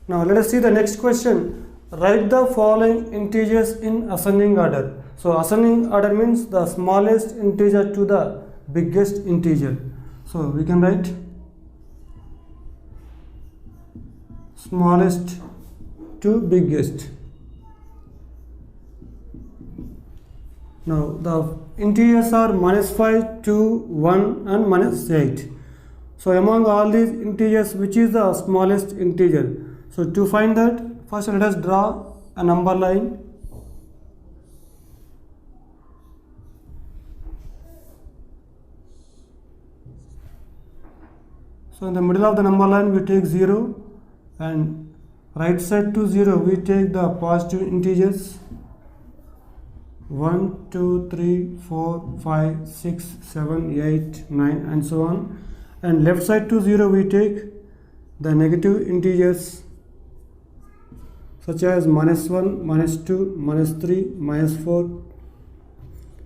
Now let us see the next question. Write the following integers in ascending order. So ascending order means the smallest integer to the biggest integer. So we can write smallest to biggest. Now the integers are -5, 2, 1 and -8. So among all these integers, which is the smallest integer? So to find that, first let us draw a number line. So in the middle of the number line we take 0, and right side to 0 we take the positive integers 1, 2, 3, 4, 5, 6, 7, 8, 9 and so on, and left side to 0 we take the negative integers such as -1, -2, -3, -4,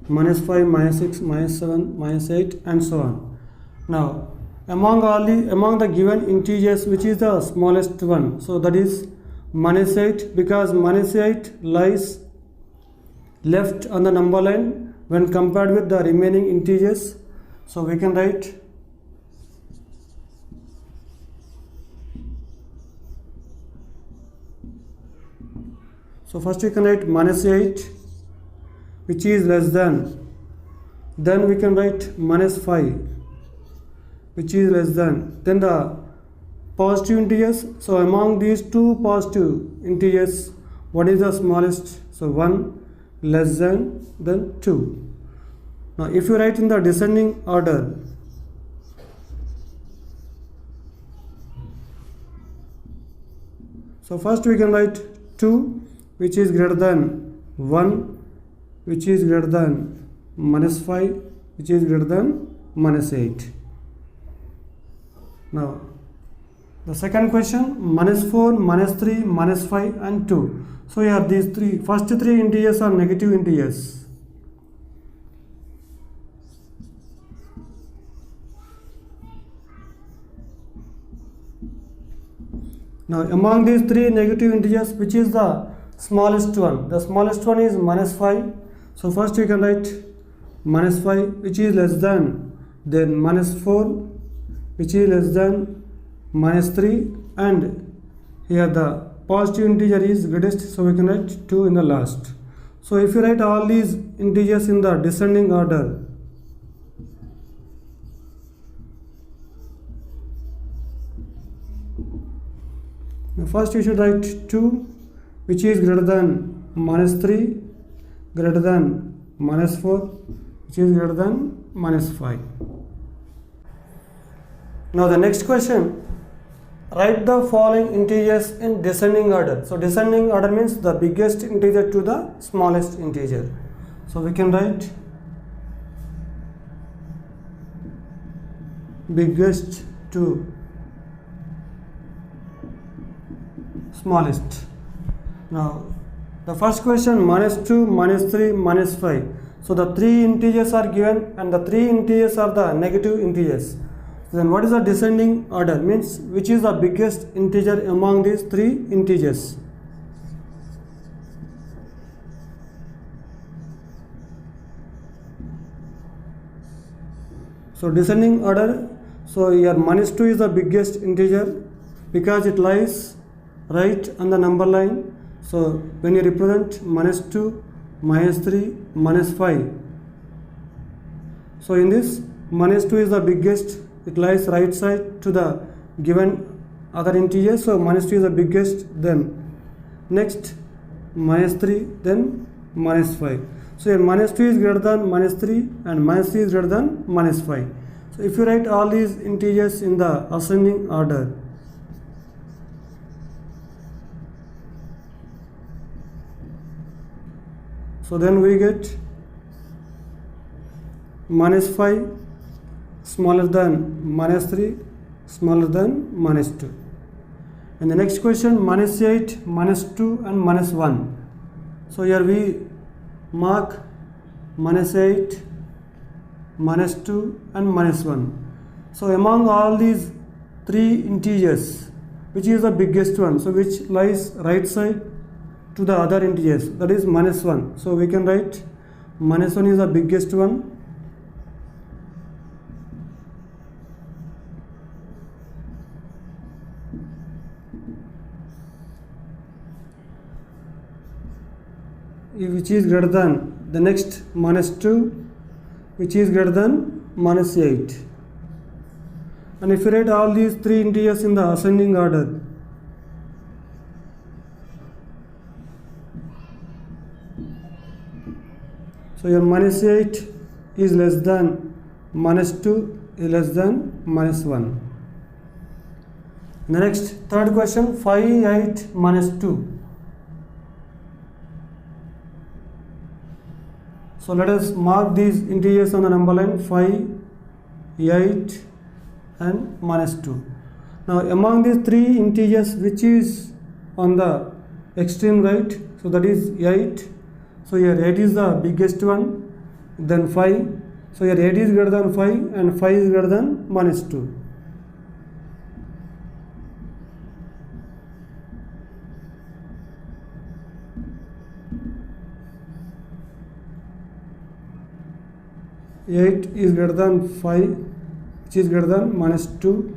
-5, -6, -7, -8 and so on. Now among the given integers, which is the smallest one? So that is -8, because -8 lies left on the number line when compared with the remaining integers. So we can write first we can write -8, which is less than, then we can write -5, which is less than, then the positive integers. So among these two positive integers, what is the smallest? So 1, less than, then 2. Now if you write in the descending order, so first we can write 2, which is greater than 1, which is greater than -5, which is greater than -8. Now the second question, -4, -3, -5 and 2. So here these first three integers are negative integers. Now among these three negative integers, which is the smallest one? The smallest one is -5. So first we can write -5, which is less than, then -4, which is less than -3, and here the positive integer is greatest, so we can write 2 in the last. So if you write all these integers in the descending order, first you should write 2, which is greater than -3, greater than -4, which is greater than -5. Now the next question, write the following integers in descending order. So descending order means the biggest integer to the smallest integer. So we can write biggest to smallest. Now the first question, -2, -3, -5. So the three integers are given and the three integers are the negative integers. Then what is the descending order? Means which is the biggest integer among these three integers? So descending order, so here -2 is the biggest integer because it lies right on the number line. So when you represent -2, -3, -5, so in this -2 is the biggest, it lies right side to the given other integer, so -2 is the biggest, then next -3, then -5. So here -2 is greater than -3 and -3 is greater than -5. So if you write all these integers in the ascending order, so then we get -5 smaller than -3 smaller than -2. And the next question, -8, -2 and -1. So here we mark -8, -2 and -1. So among all these three integers, which is the biggest one, so which lies right side to the other integers, that is -1. So we can write -1 is the biggest one. Which is greater than the next -2, which is greater than -8. And if you write all these three integers in the ascending order, so your -8 is less than -2 is less than -1. The next third question, 5, 8, -2. So let us mark these integers on the number line 5, 8 and -2. Now among these three integers, which is on the extreme right, so that is 8. So here 8 is the biggest one, then 5. So here 8 is greater than 5 and 5 is greater than -2. Eight is greater than 5, which is greater than -2.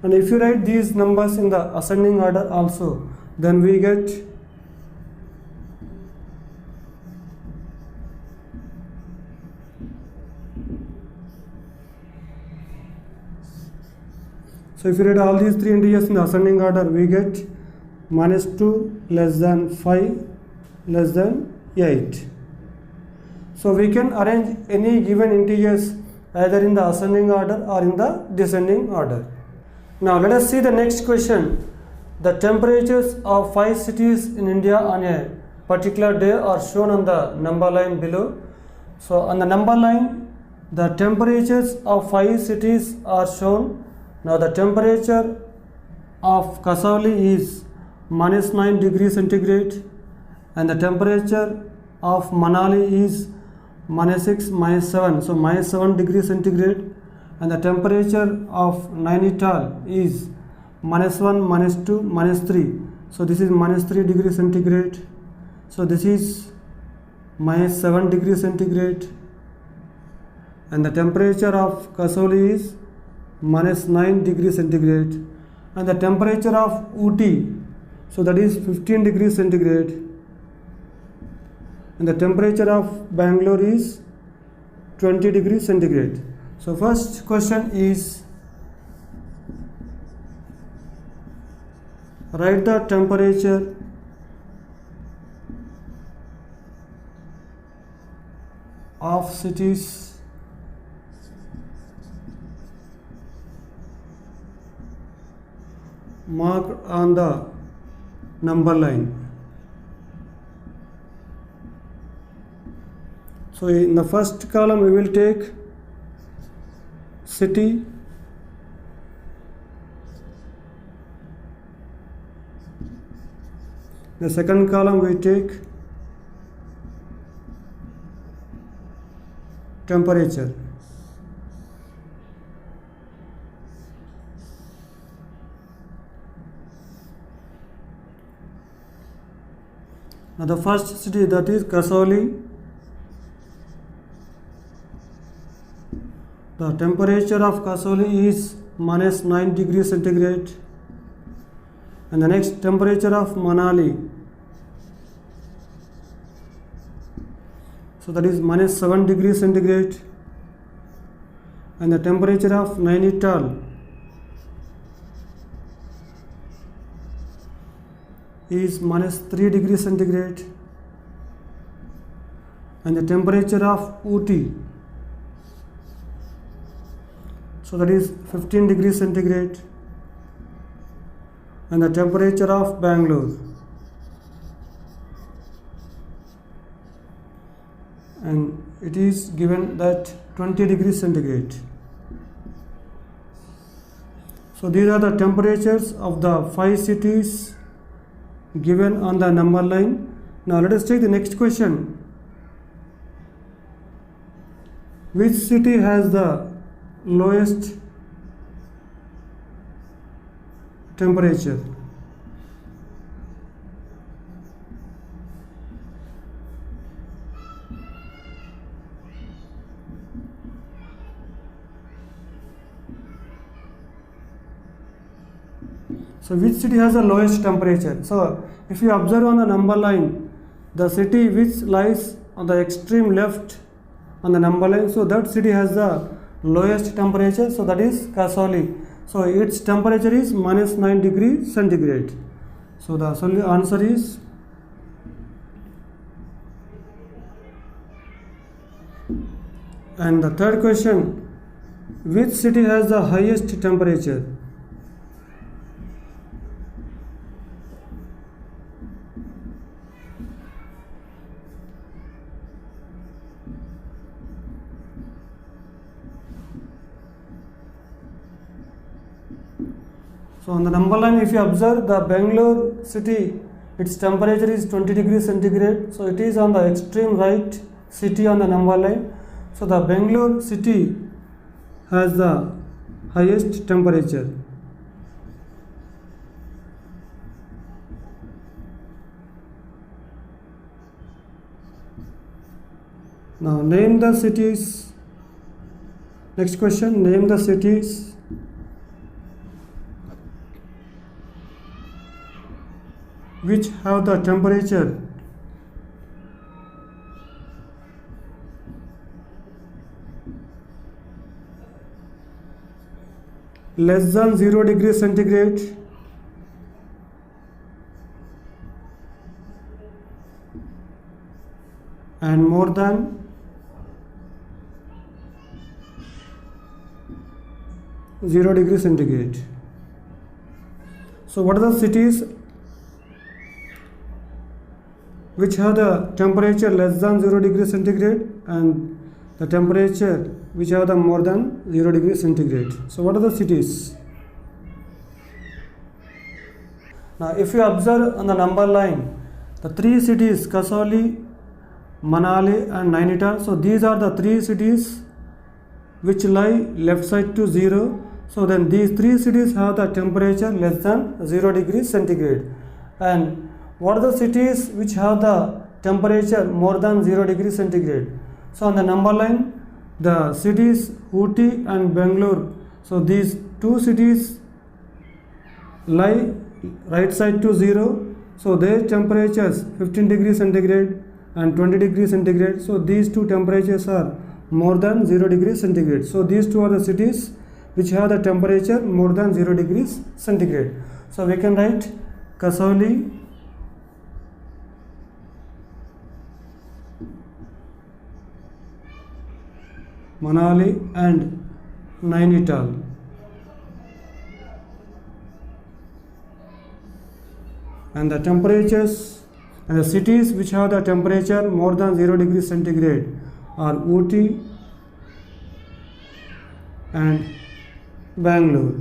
And if you write these numbers in the ascending order also, then we get so if you write all these three integers in the ascending order, we get -2 less than 5 less than 8. So we can arrange any given integers either in the ascending order or in the descending order. Now let us see the next question. The temperatures of 5 cities in India on a particular day are shown on the number line below. So on the number line, the temperatures of 5 cities are shown. Now the temperature of Kasauli is -9 degrees centigrade, and the temperature of Manali is -6, -7, so -7 degrees centigrade, and the temperature of Nainital is -1, -2, -3, so this is -3 degrees centigrade, so this is -7 degrees centigrade, and the temperature of Kasauli is -9 degrees centigrade, and the temperature of Ooty, so that is 15 degrees centigrade, and the temperature of Bangalore is 20 degrees centigrade. So first question is, write the temperature of cities marked on the number line. So in the first column we will take city, the second column we take temperature. Now the first city, that is Kasauli, the temperature of Kasauli is -9 degrees centigrade, and the next temperature of Manali, so that is -7 degrees centigrade, and the temperature of Nainital is -3 degrees centigrade, and the temperature of Ooty, so that is 15 degrees centigrade, and the temperature of Bangalore, and it is given that 20 degrees centigrade. So these are the temperatures of the 5 cities given on the number line. Now let us take the next question. Which city has the lowest temperature. So which city has the lowest temperature? So if you observe on the number line, the city which lies on the extreme left on the number line, so that city has the lowest temperature, so that is Kasauli. So its temperature is -9 degrees centigrade. So the answer is and the third question, which city has the highest temperature? So on the number line, if you observe the Bangalore city, its temperature is 20 degrees centigrade. So it is on the extreme right city on the number line. So the Bangalore city has the highest temperature. Now name the cities. Next question, name the cities which have the temperature less than 0 degrees centigrade and more than 0 degrees centigrade. So what are the cities which have the temperature less than 0 degrees centigrade and the temperature which have the more than 0 degrees centigrade? So what are the cities? Now if you observe on the number line, the three cities Kasauli, Manali and Nainital, so these are the three cities which lie left side to 0. So then these three cities have the temperature less than 0 degrees centigrade. And what are the cities which have the temperature more than 0 degrees centigrade? So on the number line, the cities Ooty and Bangalore, so these two cities lie right side to 0. So their temperatures 15 degrees centigrade and 20 degrees centigrade. So these two temperatures are more than 0 degrees centigrade. So these two are the cities which have the temperature more than 0 degrees centigrade. So we can write Kasauli, Manali and Nainital. And the temperatures and the cities which have the temperature more than 0 degrees centigrade are Ooty and Bangalore.